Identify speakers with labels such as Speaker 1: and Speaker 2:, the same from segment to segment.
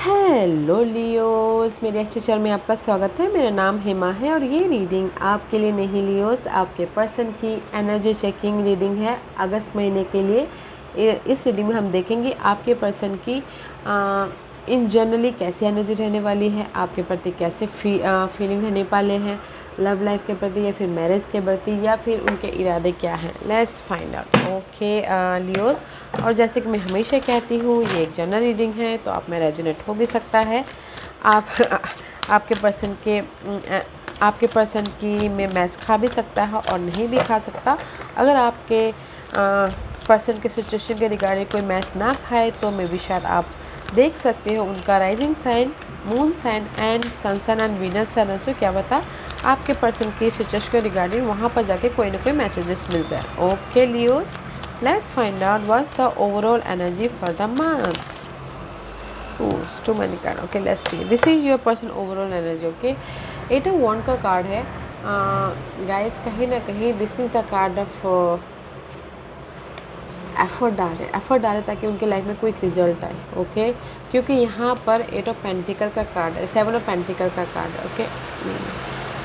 Speaker 1: Hello Leos, मेरे अच्छे channel में आपका स्वागत है। मेरा नाम हेमा है और ये रीडिंग आपके लिए नहीं लियोस, आपके पर्सन की एनर्जी चेकिंग रीडिंग है अगस्त महीने के लिए। इस रीडिंग में हम देखेंगे आपके पर्सन की इन जनरली कैसी एनर्जी रहने वाली है, आपके प्रति कैसे फीलिंग रहने वाले हैं, लव लाइफ के प्रति या फिर मैरिज के प्रति या फिर उनके इरादे क्या हैं। Let's find out. Okay Leos, और जैसे कि मैं हमेशा कहती हूँ ये एक जनरल रीडिंग है तो आप में रेजोनेट हो भी सकता है। आप आपके पर्सन की में मैच खा भी सकता है और नहीं भी खा सकता। अगर आपके पर्सन के सिचुएशन के रिगार्डिंग कोई मैच ना खाए तो मे भी शायद आप देख सकते हो उनका rising sign, moon sign and sun sign and Venus sign. So क्या बता आपके पर्सन की सिचुएशन के रिगार्डिंग वहाँ पर जाके कोई ना कोई मैसेजेस मिल जाए। Okay Leos, let's find out what's the overall energy for the month. Oh, too many card. Okay, let's see. This is your person overall energy. Okay, 8 of Wand का card है guys. कहीं ना कहीं this is the card of effort डाले ताकि उनके life में कोई रिजल्ट आए। ओके, क्योंकि यहाँ पर 8 ऑफ पेंटिकल का कार्ड है, 7 ऑफ पेंटिकल का कार्ड है। ओके,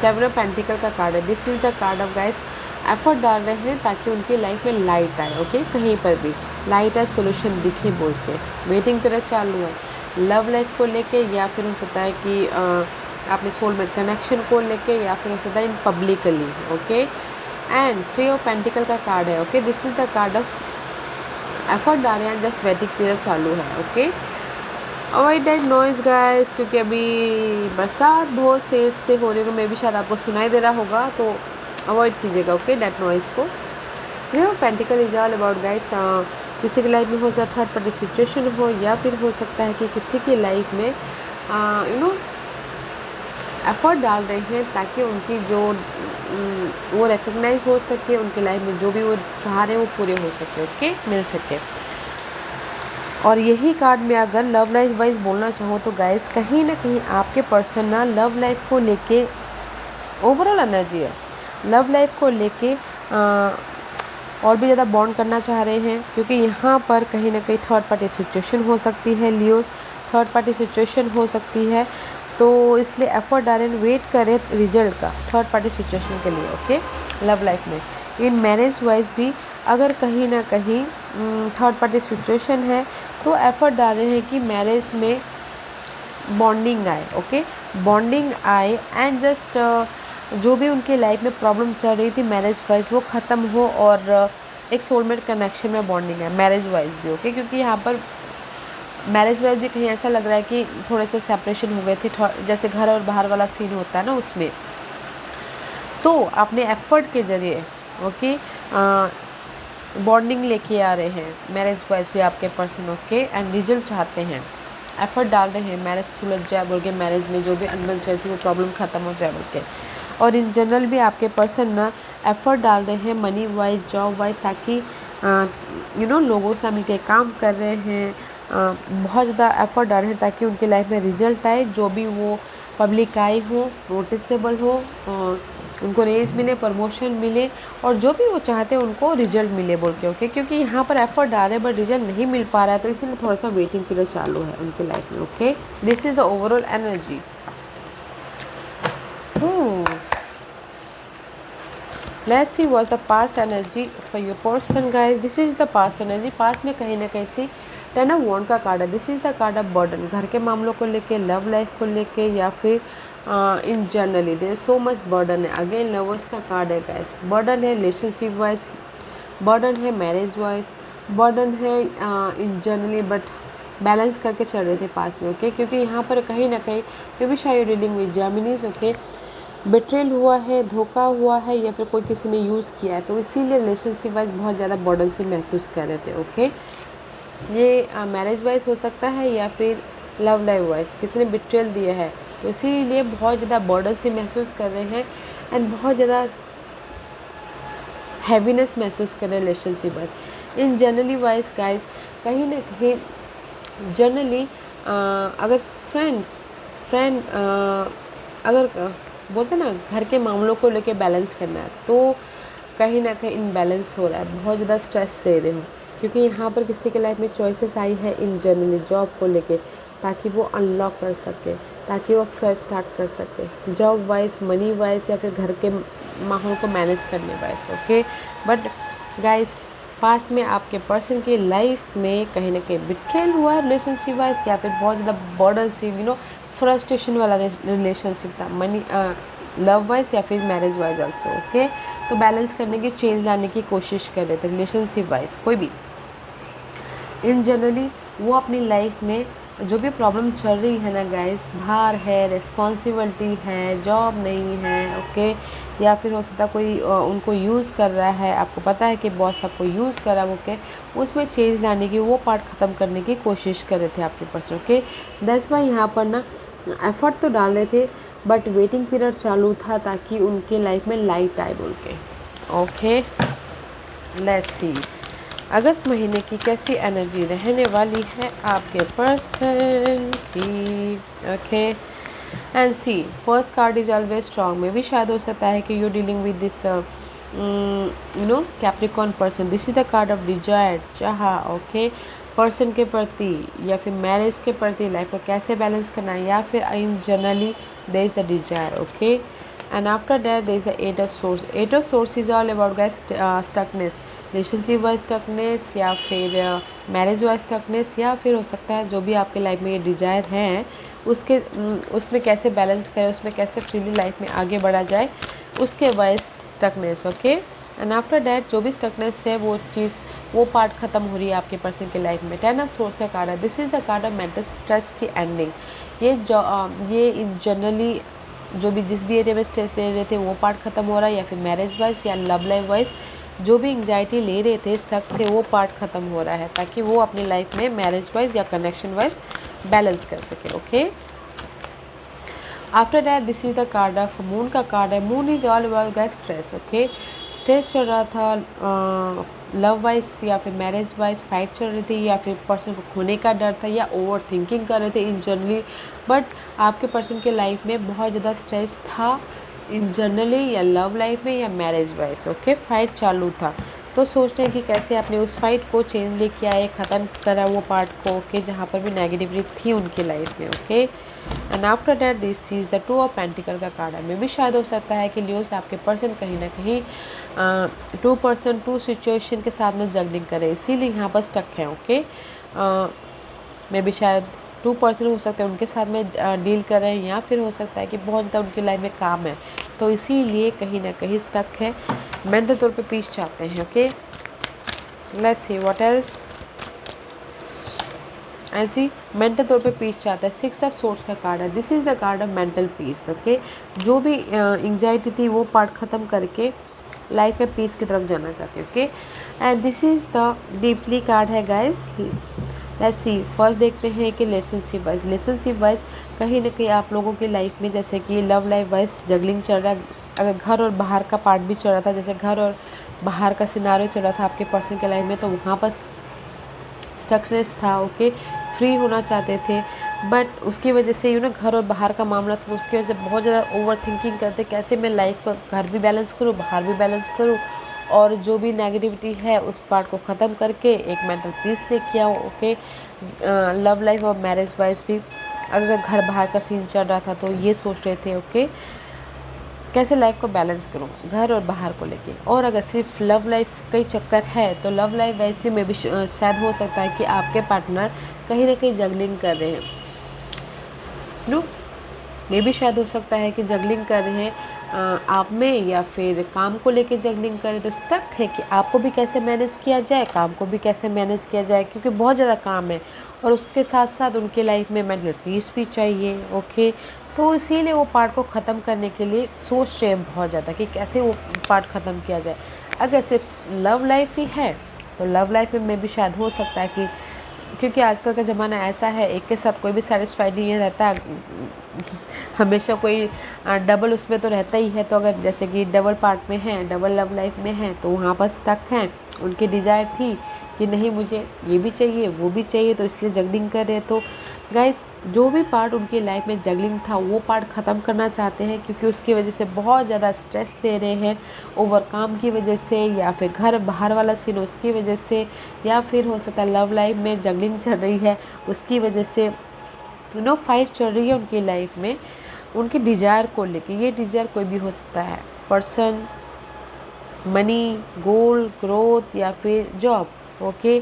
Speaker 1: 7 ऑफ पेंटिकल का कार्ड है। This is the card of guys effort डाल रहे हैं ताकि उनकी लाइफ में लाइट आए। ओके, कहीं पर भी लाइट आए, सोल्यूशन दिखे बोल के वेटिंग पीरियड चालू है लव लाइफ को लेके, या फिर हो सकता है कि आपने सोलमेट कनेक्शन को लेके, या फिर हो सकता है in publicly. Okay, and 3 of pentacle का कार्ड है। Okay, this is the card of effort डाल रहे हैं, जस्ट वेटिंग पीरियड चालू है। Okay, avoid that noise guys, क्योंकि अभी बरसात बहुत तेज़ से हो रही है, मे भी शायद आपको सुनाई दे रहा होगा, तो अवॉइड कीजिएगा। ओके, दैट नॉइज़ को। ये pentacle is all about guys, किसी की लाइफ में हो सकता है थर्ड पार्टी सिचुएशन हो, या फिर हो सकता है कि किसी की लाइफ में एफर्ट डाल रहे हैं ताकि उनकी जो वो रिकग्नाइज हो सके, उनकी लाइफ में जो भी वो चाह रहे हैं वो पूरे हो सके। ओके, मिल सके। और यही कार्ड में अगर लव लाइफ वाइज बोलना चाहो तो गाइस कहीं ना कहीं आपके पर्सन ना लव लाइफ को लेके ओवरऑल एनर्जी है, लव लाइफ को लेके और भी ज़्यादा बॉन्ड करना चाह रहे हैं, क्योंकि यहाँ पर कहीं ना कहीं थर्ड पार्टी सिचुएशन हो सकती है लियोस, थर्ड पार्टी सिचुएशन हो सकती है, तो इसलिए एफर्ट डालें, वेट करें रिजल्ट का थर्ड पार्टी सिचुएशन के लिए। ओके, लव लाइफ में इन मैरिज वाइज भी अगर कहीं ना कहीं थर्ड पार्टी सिचुएशन है तो एफर्ट डाल रहे हैं कि मैरिज में बॉन्डिंग आए। ओके, बॉन्डिंग आए एंड जस्ट जो भी उनकी लाइफ में प्रॉब्लम चल रही थी मैरिज वाइज वो ख़त्म हो और एक सोलमेट कनेक्शन में बॉन्डिंग है मैरिज वाइज भी। ओके, क्योंकि यहाँ पर मैरिज वाइज भी कहीं ऐसा लग रहा है कि थोड़े से सेपरेशन हो गए थे, जैसे घर और बाहर वाला सीन होता है ना, उसमें तो अपने एफर्ट के ज़रिए ओके बॉन्डिंग लेके आ रहे हैं मैरिज वाइज भी आपके पर्सन। ओके, एंड रिजल्ट चाहते हैं, एफर्ट डाल रहे हैं मैरिज सुलझ जाए बोल के, मैरिज में जो भी अनबन चल रही थी वो प्रॉब्लम ख़त्म हो जाए बोल के। और इन जनरल भी आपके पर्सन ना एफर्ट डाल रहे हैं मनी वाइज, जॉब वाइज, ताकि लोगों से मिलकर काम कर रहे हैं, बहुत ज़्यादा एफर्ट डाल रहे हैं ताकि उनकी लाइफ में रिजल्ट आए, जो भी वो पब्लिक आई हो, नोटिसेबल हो, उनको रेज मिले, प्रमोशन मिले, और जो भी वो चाहते हैं उनको रिजल्ट मिले बोल के। ओके, क्योंकि यहाँ पर एफर्ट डाल रहे हैं बट रिजल्ट नहीं मिल पा रहा है, तो इसीलिए थोड़ा सा वेटिंग पीरियड चालू है उनकी लाइफ में। Okay, this is the overall energy. Let's see what's the past energy for your person guys. This is the past energy. Past में कहीं ना कहीं से 10 ऑफ वॉन्ड का कार्ड है। This is the card of burden, घर के मामलों को लेके, लव लाइफ को लेके, या फिर in generally there so much burden है। अगेन लवर्स का कार्ड है गाइस, बर्डन है रिलेशनशिप वाइज, बर्डन है मैरिज वाइज, बर्डन है इन जनरली, बट बैलेंस करके चल रहे थे पास में। ओके, क्योंकि यहाँ पर कहीं ना कहीं मे बी शायद dealing with Germany's. Okay, betrayal हुआ है, धोखा हुआ है, या फिर कोई किसी ने यूज़ किया है, तो इसीलिए रिलेशनशिप वाइज बहुत ज़्यादा बर्डन से महसूस कर रहे थे। ओके, ये मैरिज वाइज हो सकता है या फिर लव लाइफ वाइज किसी ने बिट्रेल दिया है, तो इसीलिए बहुत ज़्यादा बर्डन से महसूस कर रहे हैं एंड बहुत ज़्यादा हैवीनेस महसूस कर रहे हैं रिलेशनशिप वाइज। इन जनरली वाइज गाइज कहीं ना कहीं जनरली अगर फ्रेंड अगर बोलते ना घर के मामलों को लेके बैलेंस करना है, तो कहीं ना कहीं इनबैलेंस हो रहा है, बहुत ज़्यादा स्ट्रेस दे रहे हो, क्योंकि यहाँ पर किसी के लाइफ में चॉइसेस आई है इन जनरली जॉब को लेके, ताकि वो अनलॉक कर सके, ताकि वो फ्रेश स्टार्ट कर सके, जॉब वाइज, मनी वाइज, या फिर घर के माहौल को मैनेज करने wise. Okay, but guys past में आपके पर्सन की लाइफ में कहीं ना कहीं बिट्रेल हुआ है रिलेशनशिप वाइज, या फिर बहुत ज़्यादा बर्डन सी फ्रस्ट्रेशन वाला रिलेशनशिप था, मनी लव वाइज या फिर मैरिज वाइज ऑल्सो। ओके, तो बैलेंस करने की, चेंज लाने की कोशिश कर रहे थे रिलेशनशिप वाइज। कोई भी इन जनरली वो अपनी लाइफ में जो भी प्रॉब्लम चल रही है ना गाइस, भार है, रिस्पॉन्सिबिलिटी है, जॉब नहीं है, ओके, या फिर हो सकता है कोई उनको यूज़ कर रहा है, आपको पता है कि बॉस आपको यूज़ कर रहा है, ओके, उसमें चेंज लाने की, वो पार्ट ख़त्म करने की कोशिश कर रहे थे आपके पर्सन। ओके, दैट्स वाई यहाँ पर ना एफर्ट तो डाल रहे थे, बट वेटिंग पीरियड चालू था ताकि उनके लाइफ में लाइट आए बोल के। ओके, लेट्स सी अगस्त महीने की कैसी एनर्जी रहने वाली है आपके पर्सन की। Okay, and see first card is always strong. में भी शायद हो सकता है कि you dealing with this Capricorn person. This is the card of desire, चाहा। ओके, पर्सन के प्रति या फिर मैरिज के प्रति लाइफ को कैसे बैलेंस करना है, या फिर in generally there is the desire. Okay, and after that there is the eight of swords. Eight of swords is all about guys stuckness, relationship wise stuckness, या फिर मैरिज वाइज स्टकनेस, या फिर हो सकता है जो भी आपके लाइफ में ये डिजायर हैं उसमें कैसे बैलेंस करें, उसमें कैसे फ्रीली लाइफ में आगे बढ़ा जाए, उसके wise stuckness. Okay, and after that जो भी स्टकनेस है वो पार्ट ख़त्म हो रही है आपके पर्सन की लाइफ में। 10 ऑफ सोर्स का कार्ड है। This is the card of mental stress की एंडिंग। ये जनरली जो भी जिस भी एरिया में स्ट्रेस ले रहे थे वो पार्ट ख़त्म हो रहा है, या फिर मैरिज वाइज या लव लाइफ वाइज जो भी एंग्जाइटी ले रहे थे, स्टक थे, वो पार्ट ख़त्म हो रहा है ताकि वो अपनी लाइफ में मैरिज वाइज या कनेक्शन वाइज बैलेंस कर सके। Okay, after that this is the card of moon का कार्ड है। Moon is all about guys stress. Okay, stress चल रहा था लव वाइज या फिर मैरिज वाइज, फाइट चल रही थी, या फिर पर्सन को खोने का डर था, या ओवर थिंकिंग कर रहे थे इन जनरली, बट आपके पर्सन के लाइफ में बहुत ज़्यादा स्ट्रेस था इन जनरली, या लव लाइफ में या मैरिज वाइज। ओके, फाइट चालू था, तो सोच रहे हैं कि कैसे अपने उस फाइट को चेंज लेके आए, ख़त्म करा वो पार्ट को। ओके, जहाँ पर भी नेगेटिविटी थी उनकी लाइफ में। Okay, and after that this cheese the 2 of pentacle का कार्ड है। में भी शायद हो सकता है कि लियोस आपके पर्सन कहीं ना कहीं 2 सिचुएशन के साथ में जगलिंग करे, इसीलिए यहाँ पर स्टक है। ओके, में भी शायद 2 पर्सन हो सकते हैं उनके साथ में डील कर रहे हैं, या फिर हो सकता है कि बहुत ज़्यादा उनकी लाइफ में काम है, तो इसीलिए कहीं ना कहीं स्टक है, मेंटल तौर पे पीस चाहते हैं। Okay, let's see what else. ऐसी मेंटल तौर पे पीस चाहता है। 6 ऑफ सोर्स का कार्ड है। This is the card of mental peace. Okay, जो भी एंग्जाइटी थी वो पार्ट ख़त्म करके लाइफ में पीस की तरफ जाना चाहते हैं। Okay, and this is the deeply card है गाइस। लेट्स सी फर्स्ट देखते हैं कि रिलेशनशिप वाइज कहीं ना कहीं आप लोगों की लाइफ में जैसे कि लव लाइफ वाइज जगलिंग चल रहा है। अगर घर और बाहर का पार्ट भी चल रहा था, जैसे घर और बाहर का सिनारियो चल रहा था आपके पर्सन के लाइफ में, तो वहाँ पर स्टकनेस था। ओके, फ्री होना चाहते थे, बट उसकी वजह से घर और बाहर का मामला था, उसकी वजह से बहुत ज़्यादा ओवर थिंकिंग करते कैसे मैं लाइफ का घर भी बैलेंस करूँ, बाहर भी बैलेंस करूँ, और जो भी नेगेटिविटी है उस पार्ट को ख़त्म करके एक मेंटल पीस लेके आओ। ओके, लव लाइफ और मैरिज वाइज भी अगर घर बाहर का सीन चल रहा था तो ये सोच रहे थे ओके कैसे लाइफ को बैलेंस करूं घर और बाहर को लेके। और अगर सिर्फ लव लाइफ का ही चक्कर है तो लव लाइफ वैसे में भी शायद हो सकता है कि आपके पार्टनर कहीं ना कहीं जगलिंग कर रहे हैं, नो मे भी शायद हो सकता है कि जगलिंग कर रहे हैं आप में, या फिर काम को लेके जगलिंग करें। तो स्टक है कि आपको भी कैसे मैनेज किया जाए, काम को भी कैसे मैनेज किया जाए, क्योंकि बहुत ज़्यादा काम है और उसके साथ साथ उनके लाइफ में मेंटल पीस भी चाहिए। ओके, तो इसीलिए वो पार्ट को ख़त्म करने के लिए सोच रहे हैं बहुत ज़्यादा कि कैसे वो पार्ट ख़त्म किया जाए। अगर सिर्फ लव लाइफ ही है तो लव लाइफ में भी शायद हो सकता है कि, क्योंकि आजकल का ज़माना ऐसा है एक के साथ कोई भी सेटिस्फाइड नहीं रहता, हमेशा कोई डबल उसमें तो रहता ही है। तो अगर जैसे कि डबल पार्ट में है, डबल लव लाइफ में है, तो वहाँ पर स्टक हैं, उनकी डिज़ायर थी कि नहीं मुझे ये भी चाहिए वो भी चाहिए, तो इसलिए जगलिंग कर रहे हैं। तो गाइस जो भी पार्ट उनकी लाइफ में जगलिंग था वो पार्ट ख़त्म करना चाहते हैं, क्योंकि उसकी वजह से बहुत ज़्यादा स्ट्रेस ले रहे हैं, ओवर काम की वजह से, या फिर घर बाहर वाला सीन उसकी वजह से, या फिर हो सकता है लव लाइफ में जगलिंग चल रही है उसकी वजह से फाइट चल रही है उनकी लाइफ में उनकी डिज़ायर को लेके। ये डिज़ायर कोई भी हो सकता है, पर्सन, मनी, गोल, ग्रोथ या फिर job. Okay,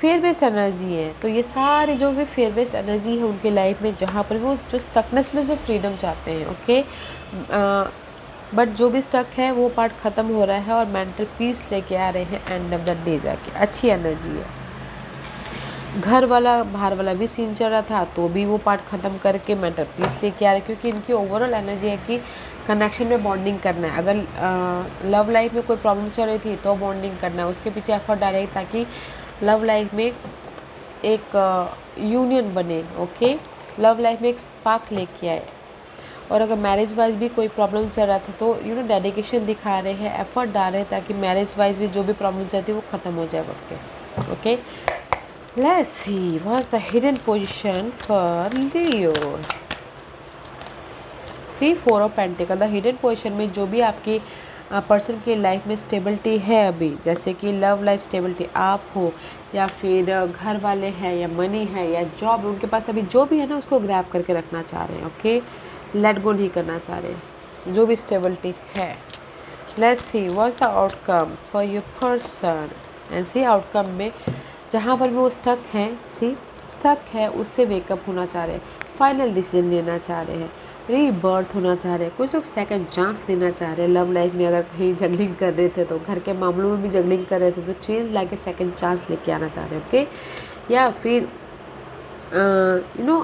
Speaker 1: fair based energy है। तो ये सारे जो भी फेयर बेस्ड एनर्जी है उनके लाइफ में, जहाँ पर वो जो स्टकनेस में से फ्रीडम चाहते हैं। ओके, बट जो भी स्टक है वो पार्ट ख़त्म हो रहा है और मेंटल पीस लेके आ रहे हैं एंड ऑफ द डे जाके। अच्छी एनर्जी है। घर वाला बाहर वाला भी सीन चल रहा था तो भी वो पार्ट ख़त्म करके मेंटल पीस लेके आ रहे हैं, क्योंकि इनकी ओवरऑल एनर्जी है कि कनेक्शन में बॉन्डिंग करना है। अगर लव लाइफ में कोई प्रॉब्लम चल रही थी तो बॉन्डिंग करना है, उसके पीछे एफर्ट डालें ताकि लव लाइफ में एक यूनियन बने। ओके, लव लाइफ में एक स्पार्क लेके आए। और अगर मैरिज वाइज भी कोई प्रॉब्लम चल रहा था तो डेडिकेशन दिखा रहे हैं, एफर्ट डाल रहे हैं ताकि मैरिज वाइज भी जो भी प्रॉब्लम चलती है वो ख़त्म हो जाए वक्त। Okay, let's see what's the hidden position for Leo. See 4 of pentacles. The hidden position में जो भी आपकी पर्सन की लाइफ में स्टेबिलिटी है अभी, जैसे कि लव लाइफ स्टेबिलिटी आप हो या फिर घर वाले हैं या मनी है या जॉब, उनके पास अभी जो भी है ना उसको ग्रैब करके रखना चाह रहे हैं। ओके, लेट गो नहीं करना चाह रहे, जो भी स्टेबिलिटी है। Let's see what's the outcome for your person and see outcome में जहाँ पर भी वो स्टक है उससे वेकअप होना चाह रहे हैं, फाइनल डिसीजन लेना चाह रहे हैं, रीबर्थ होना चाह रहे हैं। कुछ लोग सेकंड चांस लेना चाह रहे हैं। लव लाइफ में अगर कहीं जगलिंग कर रहे थे तो घर के मामलों में भी जगलिंग कर रहे थे तो चेंज लाके सेकंड चांस लेके आना चाह रहे हैं। ओके, या फिर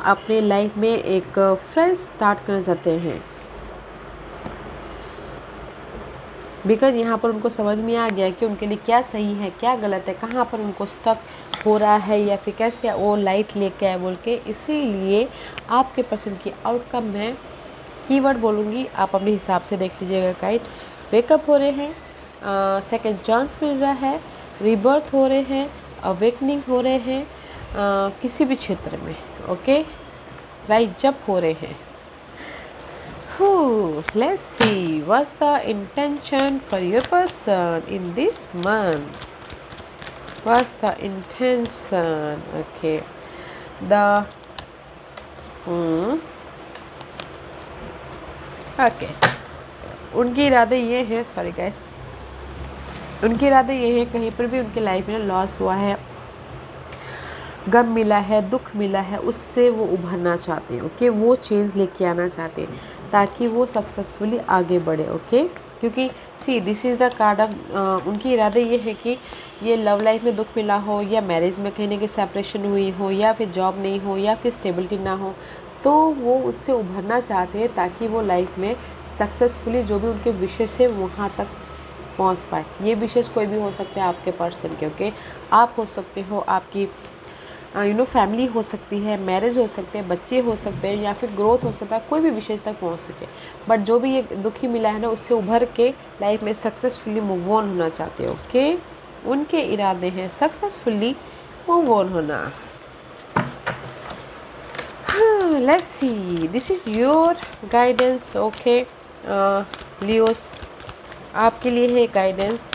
Speaker 1: अपने लाइफ में एक फ्रेश स्टार्ट करना चाहते हैं, बिकॉज यहाँ पर उनको समझ में आ गया कि उनके लिए क्या सही है क्या गलत है, कहाँ पर उनको स्टक हो रहा है या फिर कैसे वो लाइट लेके आए बोल के। इसीलिए आपके पर्सन की आउटकम है, कीवर्ड बोलूँगी, आप अपने हिसाब से देख लीजिएगा गाइड। वेकअप हो रहे हैं, सेकंड चांस मिल रहा है, रीबर्थ हो रहे हैं, अवेकनिंग हो रहे हैं किसी भी क्षेत्र में। ओके, राइट जब हो रहे हैं। Let's see what's the intention for your person in this month. What's the intention? Okay, okay. उनके इरादे ये हैं, सॉरी गाइस, उनके इरादे ये हैं कहीं पर भी उनके लाइफ में लॉस हुआ है, गम मिला है, दुख मिला है, उससे वो उभरना चाहते हैं। ओके, वो चेंज लेके आना चाहते हैं ताकि वो सक्सेसफुली आगे बढ़े। ओके, क्योंकि see this is the card of उनकी इरादे ये है कि ये लव लाइफ में दुख मिला हो या मैरिज में कहीं ना कहीं सेपरेशन हुई हो या फिर जॉब नहीं हो या फिर स्टेबिलिटी ना हो, तो वो उससे उभरना चाहते हैं ताकि वो लाइफ में सक्सेसफुली जो भी उनके विशेष है वहाँ तक पहुँच पाए। ये विशेष कोई भी हो सकते हैं आपके पर्सन के। ओके, आप हो सकते हो, आपकी फैमिली हो सकती है, मैरिज हो सकते हैं, बच्चे हो सकते हैं या फिर ग्रोथ हो सकता है, कोई भी विशेष तक पहुंच सके। बट जो भी ये दुखी मिला है ना उससे उभर के लाइफ में सक्सेसफुली मूव ऑन होना चाहते हैं। ओके, उनके इरादे हैं सक्सेसफुली मूव ऑन होना। Let's see, this is your guidance. Okay Leos, आपके लिए है गाइडेंस।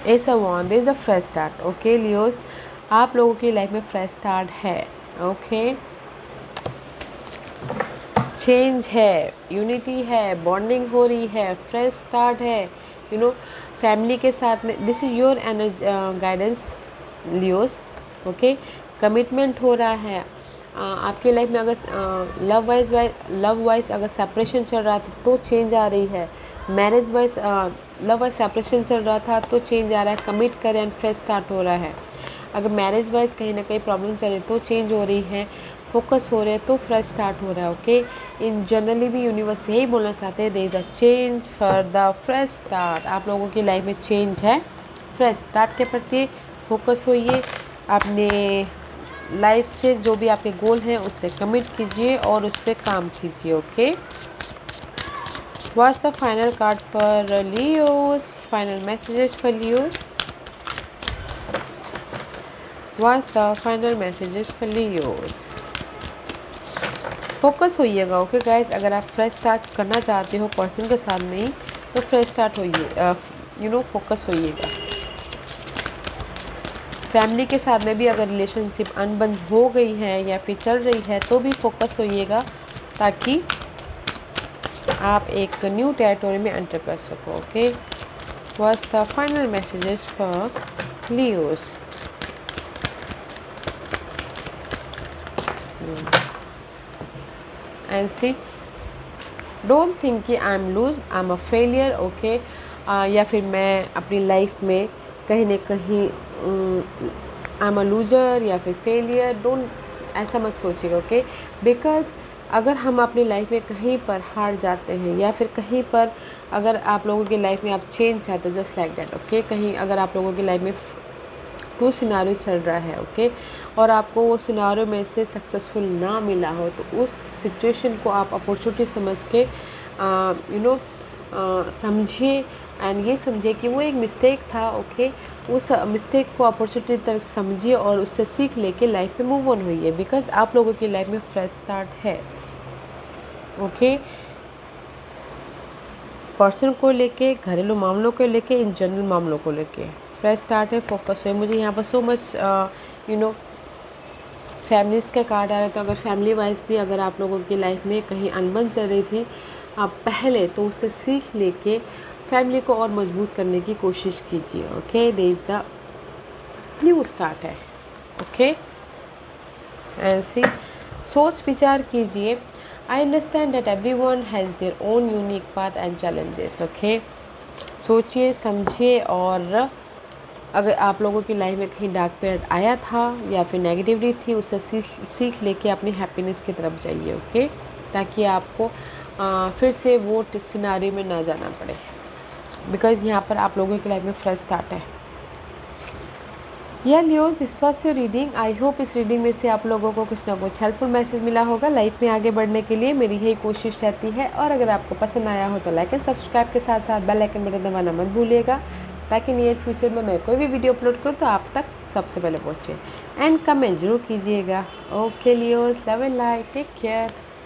Speaker 1: ऐसा one this the fresh start. Okay Leos, आप लोगों की लाइफ में फ्रेश स्टार्ट है। ओके, चेंज है, यूनिटी है, बॉन्डिंग हो रही है, फ्रेश स्टार्ट है, फैमिली के साथ में। This is your energy guidance Leos. Okay, commitment हो रहा है आपकी लाइफ में। अगर लव वाइज अगर सेपरेशन चल रहा था तो चेंज आ रही है। Marriage wise love wise separation चल रहा था तो चेंज आ रहा है, कमिट करें एंड फ्रेश स्टार्ट हो रहा है। अगर मैरिज वाइज कहीं ना कहीं प्रॉब्लम चल रही तो चेंज हो रही है, फोकस हो रहे हैं तो फ्रेश स्टार्ट हो रहा है। ओके, इन जनरली भी यूनिवर्स यही बोलना चाहते हैं, there is the change for the fresh start. आप लोगों की लाइफ में चेंज है, फ्रेश स्टार्ट के प्रति फोकस होइए, अपने लाइफ से जो भी आपके गोल हैं उससे कमिट कीजिए और उस पर काम कीजिए। Okay, what's the final card for Leos, final messages for Leos. What's the final messages for Leos? Focus होइएगा। ओके गाइस, अगर आप फ्रेश स्टार्ट करना चाहते हो पर्सन के साथ में ही तो फ्रेश स्टार्ट होइए, फोकस होइएगा। फैमिली के साथ में भी अगर रिलेशनशिप अनबन हो गई है या फिर चल रही है तो भी फोकस होइएगा, ताकि आप एक न्यू टेरिटोरी में एंटर कर सको। Okay, what's the final messages for Leos. And see, don't think कि I am lose, I am a failure. Okay, या फिर मैं अपनी लाइफ में कहीं ना कहीं आई एम अ लूज़र या फिर फेलियर, डोंट ऐसा मत सोचिएगा। ओके, बिकॉज अगर हम अपनी लाइफ में कहीं पर हार जाते हैं या फिर कहीं पर अगर आप लोगों की लाइफ में आप चेंज चाहते हो, जस्ट लाइक दैट। ओके, कहीं अगर आप लोगों की लाइफ में 2 सिनारियो चल रहा है, ओके, और आपको वो सिनारियो में से सक्सेसफुल ना मिला हो, तो उस सिचुएशन को आप अपॉर्चुनिटी समझ के समझिए एंड ये समझिए कि वो एक मिस्टेक था। ओके, उस मिस्टेक को अपॉर्चुनिटी तक समझिए और उससे सीख लेके लाइफ में मूव ऑन होइए, बिकॉज आप लोगों की लाइफ में फ्रेश स्टार्ट है। ओके, पर्सन को लेके, घरेलू मामलों को लेके, इन जनरल मामलों को लेके फ्रेश स्टार्ट है, फोकस है। मुझे यहाँ पर सो मच फैमिलीज़ का कार्ड आ रहा है, तो अगर फैमिली वाइज भी अगर आप लोगों की लाइफ में कहीं अनबन चल रही थी आप पहले, तो उससे सीख लेके फैमिली को और मजबूत करने की कोशिश कीजिए। Okay, there is the new start है। ओके, ऐसे सोच विचार कीजिए। I understand that everyone has their own unique path and challenges. Okay, सोचिए समझिए, और अगर आप लोगों की लाइफ में कहीं डार्क पीरियड आया था या फिर नेगेटिविटी थी, उससे सीख लेके अपनी हैप्पीनेस की तरफ जाइए। ओके, ताकि आपको फिर से वो सिनारी में ना जाना पड़े, बिकॉज यहाँ पर आप लोगों की लाइफ में फ्रेश स्टार्ट है। या Leos, this was your reading. I hope इस रीडिंग में से आप लोगों को कुछ ना कुछ हेल्पफुल मैसेज मिला होगा। लाइफ में आगे बढ़ने के लिए मेरी यही कोशिश रहती है, और अगर आपको पसंद आया हो तो लाइक एंड सब्सक्राइब के साथ साथ बेल आइकन बटन दबाना मत भूलिएगा, ताकि नियर फ्यूचर में मैं कोई भी वीडियो अपलोड करूँ तो आप तक सबसे पहले पहुँचे। एंड कमेंट जरूर कीजिएगा। Okay Leos, love and light, take care.